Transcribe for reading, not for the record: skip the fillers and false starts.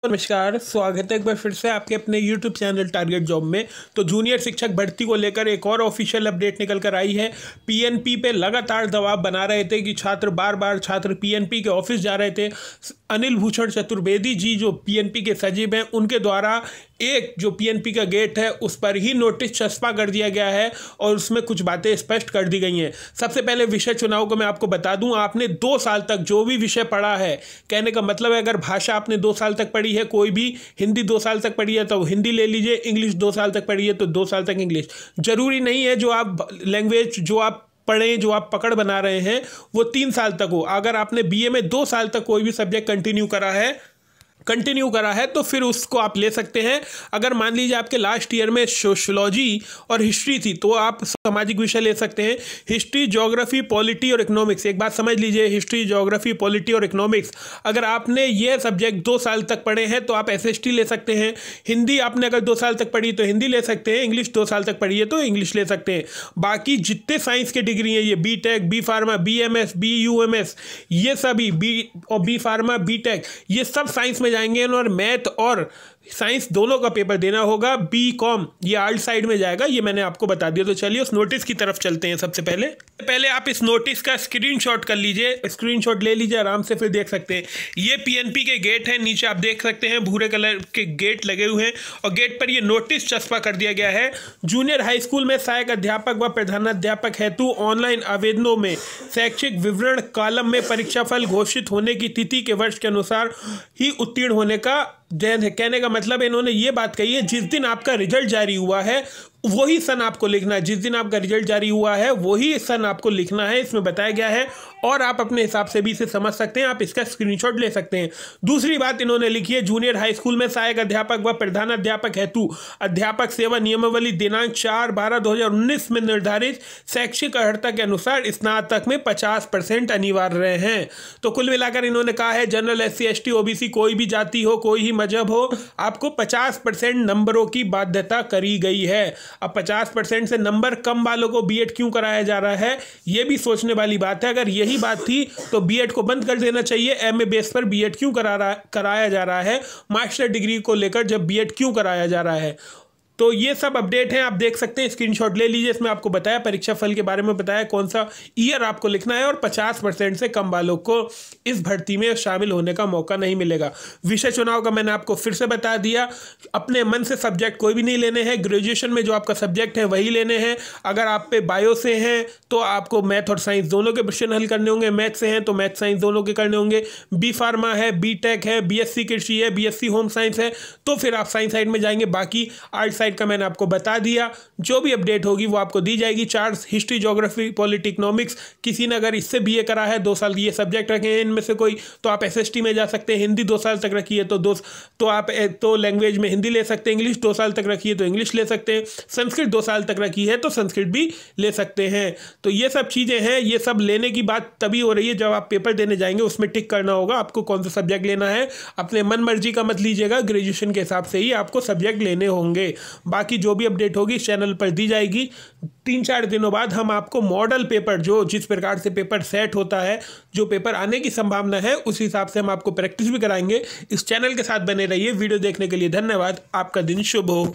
नमस्कार, स्वागत है एक बार फिर से आपके अपने YouTube चैनल टारगेट जॉब में। तो जूनियर शिक्षक भर्ती को लेकर एक और ऑफिशियल अपडेट निकल कर आई है। पीएनपी पे लगातार दबाव बना रहे थे कि बार बार छात्र पीएनपी के ऑफिस जा रहे थे। अनिल भूषण चतुर्वेदी जी जो पीएनपी के सचिव हैं, उनके द्वारा एक जो पीएनपी का गेट है उस पर ही नोटिस चस्पा कर दिया गया है और उसमें कुछ बातें स्पष्ट कर दी गई हैं। सबसे पहले विषय चुनाव को मैं आपको बता दूं, आपने 2 साल तक जो भी विषय पढ़ा है, कहने का मतलब है अगर भाषा आपने 2 साल तक पढ़ी है, कोई भी हिंदी 2 साल तक पढ़ी है तो हिंदी ले लीजिए, इंग्लिश 2 साल तक पढ़ी है तो 2 साल तक इंग्लिश। जरूरी नहीं है जो आप लैंग्वेज जो आप पढ़ें, जो आप पकड़ बना रहे हैं वो 3 साल तक हो। अगर आपने बीए में 2 साल तक कोई भी सब्जेक्ट कंटिन्यू करा है तो फिर उसको आप ले सकते हैं। अगर मान लीजिए आपके लास्ट ईयर में सोशियोलॉजी और हिस्ट्री थी तो आप सामाजिक विषय ले सकते हैं। हिस्ट्री, ज्योग्राफी, पॉलिटी और इकोनॉमिक्स, एक बात समझ लीजिए, हिस्ट्री, ज्योग्राफी, पॉलिटी और इकोनॉमिक्स अगर आपने ये सब्जेक्ट 2 साल तक पढ़े हैं तो आप एसएसटी ले सकते हैं। हिंदी आपने अगर 2 साल तक पढ़ी तो हिंदी ले सकते हैं। इंग्लिश 2 साल तक पढ़ी है तो इंग्लिश ले सकते हैं। बाकी जितने साइंस के डिग्री हैं, ये BTech, B pharma, BMS, BUMS, ये सभी बी फार्मा, बीटेक, ये सब साइंस में जाएंगे और मैथ और साइंस दोनों का पेपर देना होगा। बीकॉम ये आर्ट साइड में जाएगा, ये मैंने आपको बता दिया। तो चलिए उस नोटिस की तरफ चलते हैं। सबसे पहले आप इस नोटिस का स्क्रीनशॉट कर लीजिए, स्क्रीनशॉट ले लीजिए आराम से, फिर देख सकते हैं। ये पीएनपी के गेट है, नीचे आप देख सकते हैं भूरे कलर के गेट लगे हुए हैं और गेट पर ये नोटिस चस्पा कर दिया गया है। जूनियर हाई स्कूल में सहायक अध्यापक व प्रधानाध्यापक हेतु ऑनलाइन आवेदनों में शैक्षिक विवरण कॉलम में परीक्षाफल घोषित होने की तिथि के वर्ष के अनुसार ही उत्तीर्ण होने का जैन है। कहने का मतलब इन्होंने ये बात कही है, जिस दिन आपका रिजल्ट जारी हुआ है वही सन आपको लिखना है। जिस दिन आपका रिजल्ट जारी हुआ है वही सन आपको लिखना है, इसमें बताया गया है। और आप अपने हिसाब से भी इसे समझ सकते हैं, आप इसका स्क्रीनशॉट ले सकते हैं। दूसरी बात इन्होंने लिखी है, जूनियर हाई स्कूल में सहायक अध्यापक व प्रधानाध्यापक हेतु अध्यापक सेवा नियमावली दिनांक 4/12/2019 में निर्धारित शैक्षिक अर्हता के अनुसार स्नातक में 50% अनिवार्य हैं। तो कुल मिलाकर इन्होंने कहा है जनरल, SC, ST, OBC, कोई भी जाति हो, कोई ही मजहब हो, आपको 50% नंबरों की बाध्यता करी गई है। अब 50% से नंबर कम वालों को बीएड क्यों कराया जा रहा है, यह भी सोचने वाली बात है। अगर यही बात थी तो बीएड को बंद कर देना चाहिए। एमए बेस पर बीएड क्यों कराया जा रहा है, मास्टर डिग्री को लेकर जब बीएड क्यों कराया जा रहा है। तो ये सब अपडेट हैं, आप देख सकते हैं, स्क्रीनशॉट ले लीजिए। इसमें आपको बताया परीक्षा फल के बारे में, बताया कौन सा ईयर आपको लिखना है और 50% से कम वालों को इस भर्ती में शामिल होने का मौका नहीं मिलेगा। विषय चुनाव का मैंने आपको फिर से बता दिया, अपने मन से सब्जेक्ट कोई भी नहीं लेने हैं। ग्रेजुएशन में जो आपका सब्जेक्ट है वही लेने हैं। अगर आप पे बायो से हैं तो आपको मैथ और साइंस दोनों के क्वेश्चन हल करने होंगे, मैथ से हैं तो मैथ साइंस दोनों के करने होंगे। बी फार्मा है, बीटेक है, बीएससी कृषि है, बीएससी होम साइंस है तो फिर आप साइंस साइड में जाएंगे। बाकी आर्ट का मैंने आपको बता दिया, जो भी अपडेट होगी वो आपको दी जाएगी। 4 हिस्ट्री, ज्योग्राफी, पॉलिटी, इकोनॉमिक्स, किसी ने अगर इससे बीए करा है, 2 साल ये सब्जेक्ट रखे हैं इनमें से कोई, तो आप एसएसटी में जा सकते हैं। हिंदी 2 साल तक रखी है तो आप लैंग्वेज में हिंदी ले सकते हैं। इंग्लिश 2 साल तक रखी है तो इंग्लिश ले सकते हैं। संस्कृत 2 साल तक रखी है तो संस्कृत भी ले सकते हैं। तो ये सब चीज़ें हैं। ये सब लेने की बात तभी हो रही है जब आप पेपर देने जाएंगे, उसमें टिक करना होगा आपको कौन सा सब्जेक्ट लेना है। अपने मन मर्जी का मत लीजिएगा, ग्रेजुएशन के हिसाब से ही आपको सब्जेक्ट लेने होंगे। बाकी जो भी अपडेट होगी चैनल पर दी जाएगी। 3-4 दिनों बाद हम आपको मॉडल पेपर, जो जिस प्रकार से पेपर सेट होता है, जो पेपर आने की संभावना है, उस हिसाब से हम आपको प्रैक्टिस भी कराएंगे। इस चैनल के साथ बने रहिए। वीडियो देखने के लिए धन्यवाद। आपका दिन शुभ हो।